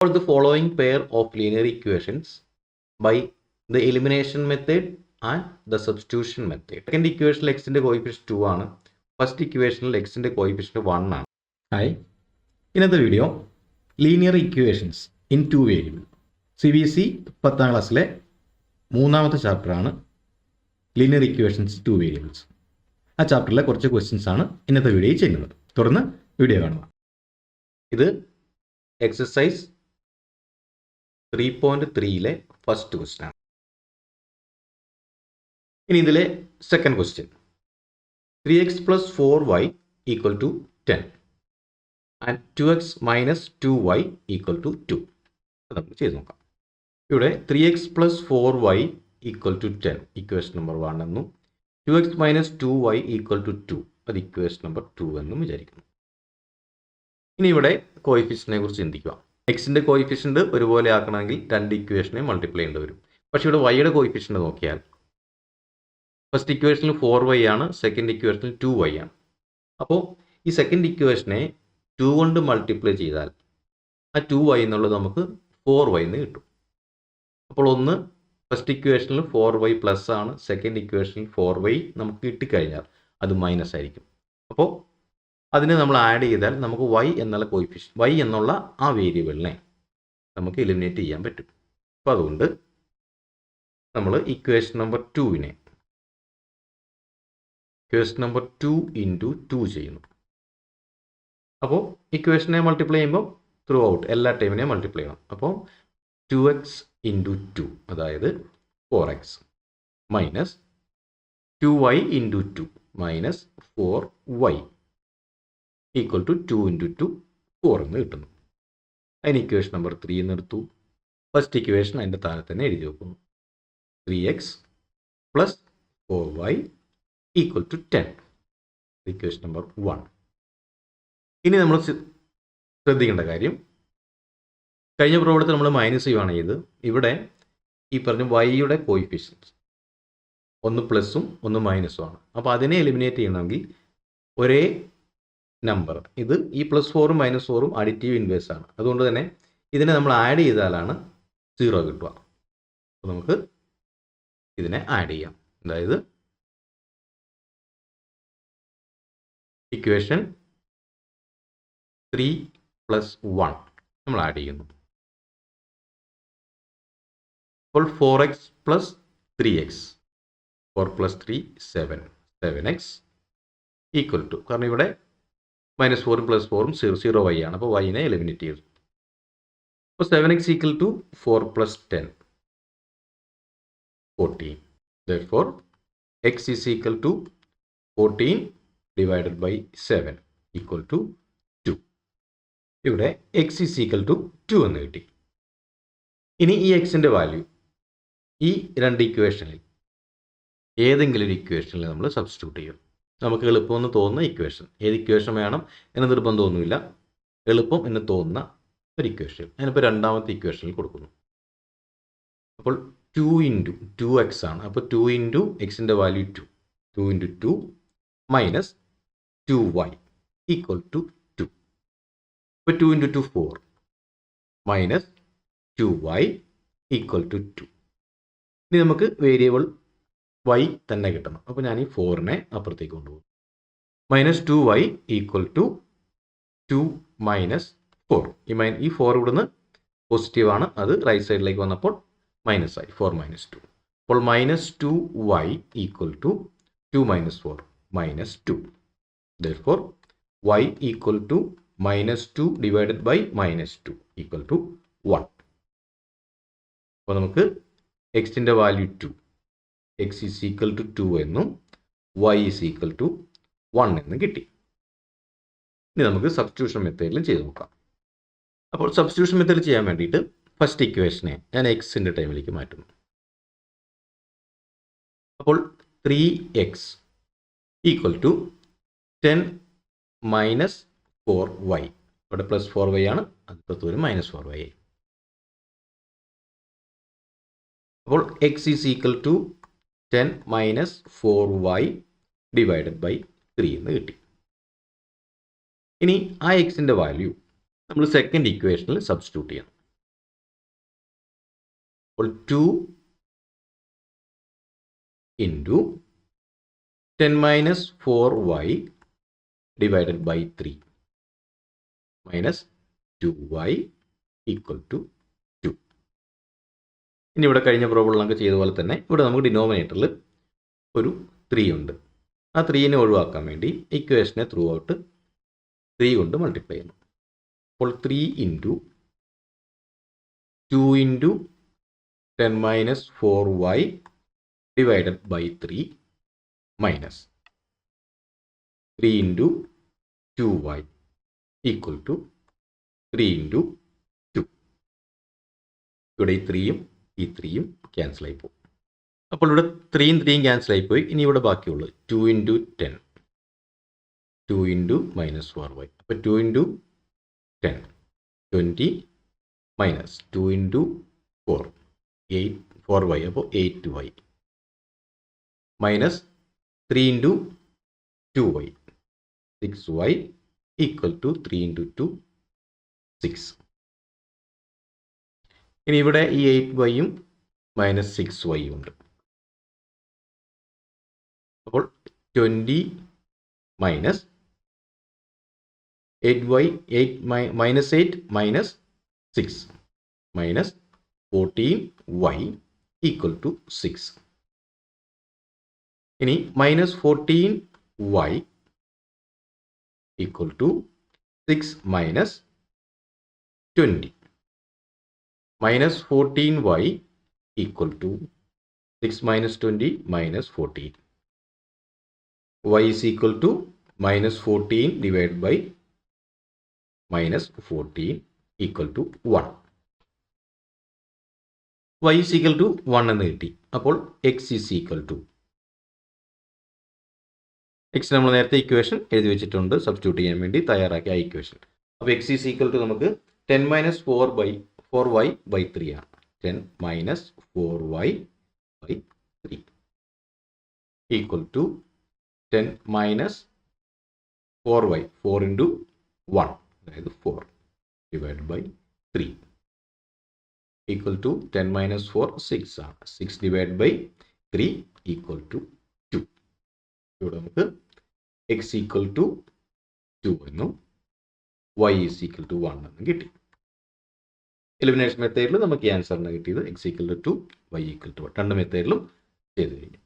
Solve the following pair of linear equations by the elimination method and the substitution method. Second equation x ന്റെ coefficient 2 ആണ്. First ഇക്വേഷനിൽ x ന്റെ coefficient 1 ആണ്. Hi, ഇന്നത്തെ video linear equations in 2 variable CBC 10ാം ക്ലാസ്സിലെ മൂന്നാമത്തെ ചാപ്റ്ററാണ് linear equations 2 variables. ആ ചാപ്റ്ററിലെ കുറച്ച് ക്വസ്റ്റ്യൻസ് ആണ് ഇന്നത്തെ വീഡിയോയിൽ ചെയ്യുന്നത്. തുടർന്ന് വീഡിയോ കാണുക. ഇത് എക്സസൈസ് 3.3ലെ ഫസ്റ്റ് ക്വസ്റ്റ്യൻ ആണ്. ഇനി ഇതിലെ second question 3x plus 4y equal to 10 and 2x minus 2y equal to 2. നമുക്ക് ചെയ്ത് നോക്കാം. ഇവിടെ 3x plus 4y equal to 10 equation number 1 എന്നും 2x minus 2y equal to 2 അത് ഇക്വേഷൻ നമ്പർ 2 എന്നും വിചാരിക്കുന്നു. ഇനി ഇവിടെ കോയിഫിഷ്യന്റിനെ കുറിച്ച് ചിന്തിക്കുക. എക്സിൻ്റെ കോയിഫിഷ്യൻ്റ് ഒരുപോലെ ആക്കണമെങ്കിൽ രണ്ട് ഇക്വേഷനെ മൾട്ടിപ്ലൈ ചെയ്യേണ്ടി വരും. പക്ഷേ ഇവിടെ വൈയുടെ കോയിഫിഷ്യൻ്റ് നോക്കിയാൽ ഫസ്റ്റ് ഇക്വേഷനിൽ 4y ആണ്, സെക്കൻഡ് ഇക്വേഷനിൽ 2y ആണ്. അപ്പോൾ ഈ സെക്കൻഡ് ഇക്വേഷനെ 2 കൊണ്ട് മൾട്ടിപ്ലൈ ചെയ്താൽ ആ 2y എന്നുള്ളത് നമുക്ക് 4y എന്ന് കിട്ടും. അപ്പോൾ ഒന്ന് ഫസ്റ്റ് ഇക്വേഷനിൽ 4y പ്ലസ് ആണ്, സെക്കൻഡ് ഇക്വേഷനിൽ 4y നമുക്ക് കിട്ടിക്കഴിഞ്ഞാൽ അത് മൈനസ് ആയിരിക്കും. അപ്പോൾ അതിനെ നമ്മൾ ആഡ് ചെയ്താൽ നമുക്ക് y എന്നുള്ള കോയിഫിഷ്യൻ y എന്നുള്ള ആ വേരിയബിളിനെ നമുക്ക് എലിമിനേറ്റ് ചെയ്യാൻ പറ്റും. അപ്പോൾ അതുകൊണ്ട് നമ്മൾ ഇക്വേഷൻ നമ്പർ 2നെ ഇക്വേഷൻ നമ്പർ 2 ഇൻറ്റു 2 ചെയ്യുന്നു. അപ്പോൾ ഇക്വേഷനെ മൾട്ടിപ്ലൈ ചെയ്യുമ്പോൾ ത്രൂ ഔട്ട് എല്ലാ ടൈമിനെ മൾട്ടിപ്ലൈ ചെയ്യണം. അപ്പോൾ 2x ഇൻറ്റു 2 അതായത് 4x minus 2y into 2 minus 4y equal to 2 into 2 4 എന്ന് കിട്ടുന്നു. അതിന് ഇക്വേഷൻ നമ്പർ 3 എന്ന് എടുത്തു. ഫസ്റ്റ് ഇക്വേഷൻ അതിൻ്റെ താഴെ തന്നെ എഴുതി വെക്കുന്നു. 3x plus 4y equal to 10 equation number 1. ഇനി നമ്മൾ ശ്രദ്ധിക്കേണ്ട കാര്യം, കഴിഞ്ഞ പ്രോബ്ലത്തിൽ നമ്മൾ മൈനസ് ചെയ്യുകയാണ് ചെയ്ത്. ഇവിടെ ഈ പറഞ്ഞ വൈയുടെ കോയിഫിഷ്യൻസ് ഒന്ന് പ്ലസും ഒന്ന് മൈനസും ആണ്. അപ്പോൾ അതിനെ എലിമിനേറ്റ് ചെയ്യണമെങ്കിൽ ഒരേ നമ്പർ, ഇത് ഈ പ്ലസ് 4ഉം മൈനസ് 4ഉം അഡിറ്റീവ് ഇൻവേഴ്സ് ആണ്. അതുകൊണ്ട് തന്നെ ഇതിനെ നമ്മൾ ആഡ് ചെയ്താലാണ് 0 കിട്ടുക. അപ്പോൾ നമുക്ക് ഇതിനെ ആഡ് ചെയ്യാം. അതായത് ഇക്വേഷൻ 3 പ്ലസ് 1 നമ്മൾ ആഡ് ചെയ്യുന്നു. അപ്പോൾ 4x plus 3x 4 plus 3 7x equal to, കാരണം ഇവിടെ മൈനസ് 4 പ്ലസ് 4ഉം 0y ആണ്. അപ്പോൾ വൈനെ എലിമിനേറ്റ് ചെയ്തു. അപ്പോൾ 7x equal to 4 plus 10 14. Therefore x is equal to 14 divided by 7 equal to 2. ഇവിടെ x is equal to 2 എന്ന് കിട്ടി. ഇനി ഈ എക്സിൻ്റെ വാല്യൂ ഈ രണ്ട് ഇക്വേഷനിൽ ഏതെങ്കിലും ഒരു ഇക്വേഷനിൽ നമ്മൾ സബ്സ്റ്റിറ്റ്യൂട്ട് ചെയ്യും. നമുക്ക് എളുപ്പമെന്ന് തോന്നുന്ന ഇക്വേഷൻ, ഏത് ഇക്വേഷൻ വേണം എന്ന് നിർബന്ധമൊന്നുമില്ല, എളുപ്പം എന്ന് തോന്നുന്ന ഒരു ഇക്വേഷൻ ഞാനിപ്പോൾ രണ്ടാമത്തെ ഇക്വേഷനിൽ കൊടുക്കുന്നു. അപ്പോൾ 2 ഇൻറ്റു 2x ആണ്. അപ്പോൾ 2 ഇൻറ്റു എക്സിൻ്റെ value 2 into 2 minus 2y equal to 2. ഇപ്പോൾ 2 into 2 4 minus 2y equal to 2. ഇനി നമുക്ക് വേരിയബിൾ y തന്നെ കിട്ടണം. അപ്പോൾ ഞാൻ ഈ 4നെ അപ്പുറത്തേക്ക് കൊണ്ടുപോകും. Minus 2y equal to 2 minus 4. ഈ 4 ഇവിടുന്ന് പോസിറ്റീവ് ആണ്, അത് റൈറ്റ് സൈഡിലേക്ക് വന്നപ്പോൾ മൈനസ് ആയി, 4 മൈനസ് 2. അപ്പോൾ minus 2y equal to 2 minus 4 minus 2. Therefore y equal to minus 2 divided by minus 2 equal to 1. അപ്പോൾ നമുക്ക് എക്സിൻ്റെ value 2, x is equal to 2 എന്നും y is equal to 1 എന്നും കിട്ടി. ഇനി നമുക്ക് സബ്സ്റ്റിറ്റ്യൂഷൻ മെത്തേഡിലും ചെയ്ത് നോക്കാം. അപ്പോൾ സബ്സ്റ്റിറ്റ്യൂഷൻ മെത്തേഡ് ചെയ്യാൻ വേണ്ടിയിട്ട് ഫസ്റ്റ് ഇക്വേഷനെ ഞാൻ എക്സിൻ്റെ ടൈമിലേക്ക് മാറ്റുന്നു. അപ്പോൾ 3x equal to 10 minus 4y, ഇവിടെ പ്ലസ് 4y ആണ്, അതിപ്പുറത്ത് ഒരു മൈനസ് 4y ആയി. അപ്പോൾ x is equal to 10 minus 4y divided by 3 എന്ന് കിട്ടി. ഇനി ആ എക്സിൻ്റെ വാല്യൂ നമ്മൾ സെക്കൻഡ് ഇക്വേഷനിൽ സബ്സ്റ്റിറ്റ്യൂട്ട് ചെയ്യണം. അപ്പോൾ 2 into 10 minus 4y divided by 3 minus 2y equal to 2. ഇനി ഇവിടെ കഴിഞ്ഞ പ്രോബ്ലം നമുക്ക് ചെയ്ത പോലെ തന്നെ ഇവിടെ നമുക്ക് ഡിനോമിനേറ്ററിൽ ഒരു 3 ഉണ്ട്. ആ 3നെ ഒഴിവാക്കാൻ വേണ്ടി ഇക്വേഷനെ ത്രൂ ഔട്ട് 3 കൊണ്ട് മൾട്ടിപ്ലൈ ചെയ്യുന്നു. അപ്പോൾ 3 into 2 into 10 minus 4y divided by 3 minus 3 into 2y equal to 3 into 2. ഇവിടെ ഈ 3യും ഈ 3യും ക്യാൻസൽ ആയി പോകും. അപ്പോൾ ഇവിടെ 3യും 3യും ക്യാൻസൽ ആയിപ്പോയി. ഇനി ഇവിടെ ബാക്കിയുള്ളത് 2 into 10, 2 into minus 4y. അപ്പോൾ 2 into 10, 20 minus 2 into 4, 8, 4y. അപ്പോൾ 8y minus 3 into 2y, 6y equal to 3 into 2, 6. ഇനി ഇവിടെ ഈ 8yയും മൈനസ് 6yയും ഉണ്ട്. അപ്പോൾ 20 minus 8y, 8 minus 8 minus 6 minus 14y equal to 6. ഇനി minus 14y equal to 6 minus 20. Minus 14y equal to 6 minus 20 minus 14. Y is equal to minus 14 divided by minus 14 equal to 1. Y is equal to 1 എന്ന് കിട്ടി. അപ്പോൾ x is equal to, x നമ്മൾ നേരത്തെ equation എഴുതി വെച്ചിട്ടുണ്ട്, substitute ചെയ്യാൻ വേണ്ടി തയ്യാറാക്കിയ ആ ഇക്വേഷൻ. അപ്പോൾ x is equal to നമുക്ക് 10 minus 4y by 3 ആണ്. 10 minus 4y by 3 equal to 10 minus 4y, 4 into 1, അതായത് 4 divided by 3 equal to 10 minus 4, 6 ആണ്. 6 divided by 3 equal to 2. ഇവിടെ നമുക്ക് x equal to 2 എന്നും y is equal to 1 എന്നും കിട്ടി. Elimination മെത്തേഡിൽ നമുക്ക് ഈ ആൻസറിന് കിട്ടിയത് x equal to 2, y equal to 1. രണ്ട് മെത്തേഡിലും ചെയ്ത് കഴിഞ്ഞു.